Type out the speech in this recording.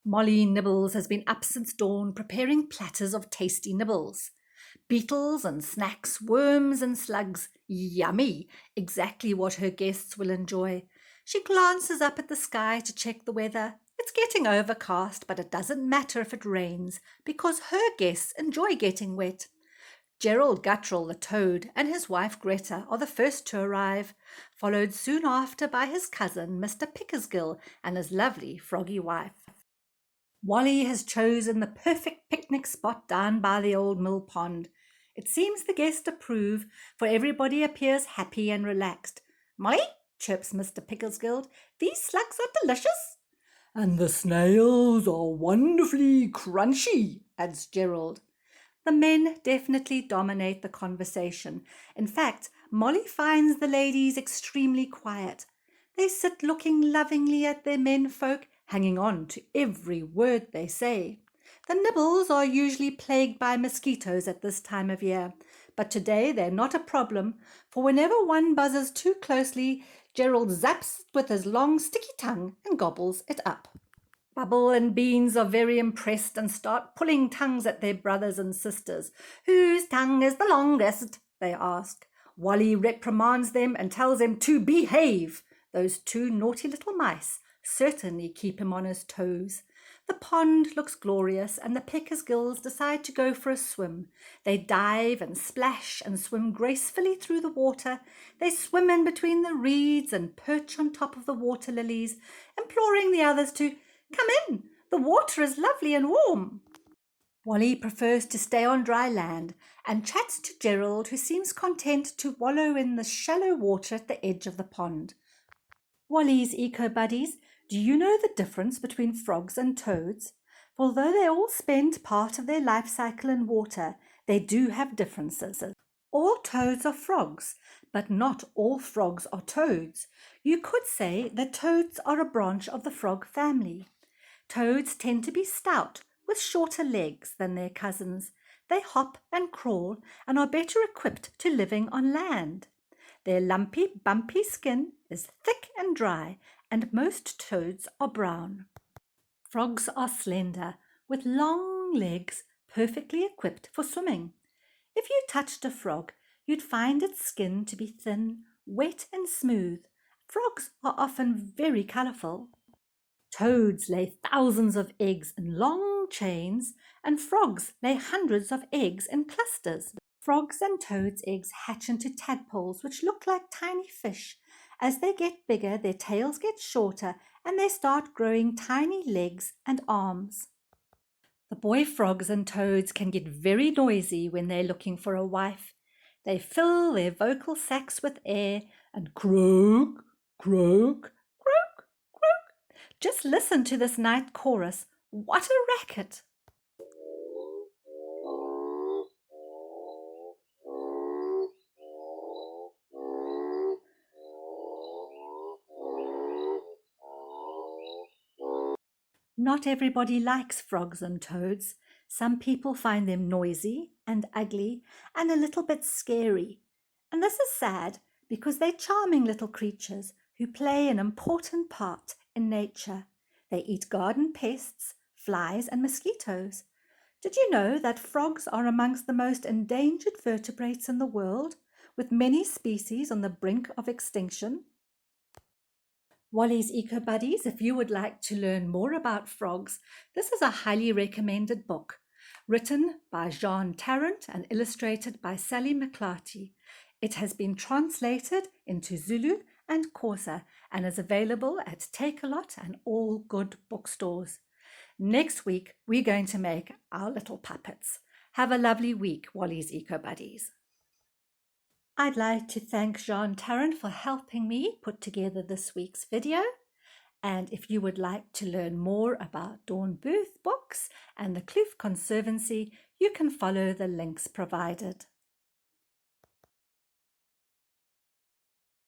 Molly Nibbles has been up since dawn preparing platters of tasty nibbles. Beetles and snacks, worms and slugs. Yummy! Exactly what her guests will enjoy. She glances up at the sky to check the weather. It's getting overcast, but it doesn't matter if it rains, because her guests enjoy getting wet. Gerald Guttural the toad and his wife Greta are the first to arrive, followed soon after by his cousin Mr. Pickergill and his lovely froggy wife. Wally has chosen the perfect picnic spot down by the old mill pond. It seems the guests approve, for everybody appears happy and relaxed. "Molly," chirps Mr. Pickersgill, "these slugs are delicious." "And the snails are wonderfully crunchy," adds Gerald. The men definitely dominate the conversation. In fact, Molly finds the ladies extremely quiet. They sit looking lovingly at their menfolk, hanging on to every word they say. The Nibbles are usually plagued by mosquitoes at this time of year, but today they're not a problem, for whenever one buzzes too closely, Gerald zaps it with his long sticky tongue and gobbles it up. Bubble and Beans are very impressed and start pulling tongues at their brothers and sisters. "Whose tongue is the longest?" they ask. Wally reprimands them and tells them to behave. Those two naughty little mice certainly keep him on his toes. The pond looks glorious, and the Pickersgills decide to go for a swim. They dive and splash and swim gracefully through the water. They swim in between the reeds and perch on top of the water lilies, imploring the others to "come in, the water is lovely and warm." Wally prefers to stay on dry land and chats to Gerald, who seems content to wallow in the shallow water at the edge of the pond. Wally's eco-buddies, do you know the difference between frogs and toads? Although they all spend part of their life cycle in water, they do have differences. All toads are frogs, but not all frogs are toads. You could say that toads are a branch of the frog family. Toads tend to be stout, with shorter legs than their cousins. They hop and crawl and are better equipped to living on land. Their lumpy, bumpy skin is thick and dry, and most toads are brown. Frogs are slender, with long legs, perfectly equipped for swimming. If you touched a frog, you'd find its skin to be thin, wet and smooth. Frogs are often very colourful. Toads lay thousands of eggs in long chains, and frogs lay hundreds of eggs in clusters. Frogs and toads' eggs hatch into tadpoles, which look like tiny fish. As they get bigger, their tails get shorter, and they start growing tiny legs and arms. The boy frogs and toads can get very noisy when they're looking for a wife. They fill their vocal sacs with air and croak, croak, croak, croak. Just listen to this night chorus. What a racket! Not everybody likes frogs and toads. Some people find them noisy and ugly and a little bit scary. And this is sad because they're charming little creatures who play an important part in nature. They eat garden pests, flies and mosquitoes. Did you know that frogs are amongst the most endangered vertebrates in the world, with many species on the brink of extinction? Wally's Eco Buddies, if you would like to learn more about frogs, this is a highly recommended book, written by Jean Tarrant and illustrated by Sally McClarty. It has been translated into Zulu and Xhosa and is available at Take-A-Lot and all good bookstores. Next week, we're going to make our little puppets. Have a lovely week, Wally's Eco Buddies. I'd like to thank Jean Tarrant for helping me put together this week's video. And if you would like to learn more about Dawn Booth books and the Kloof Conservancy, you can follow the links provided.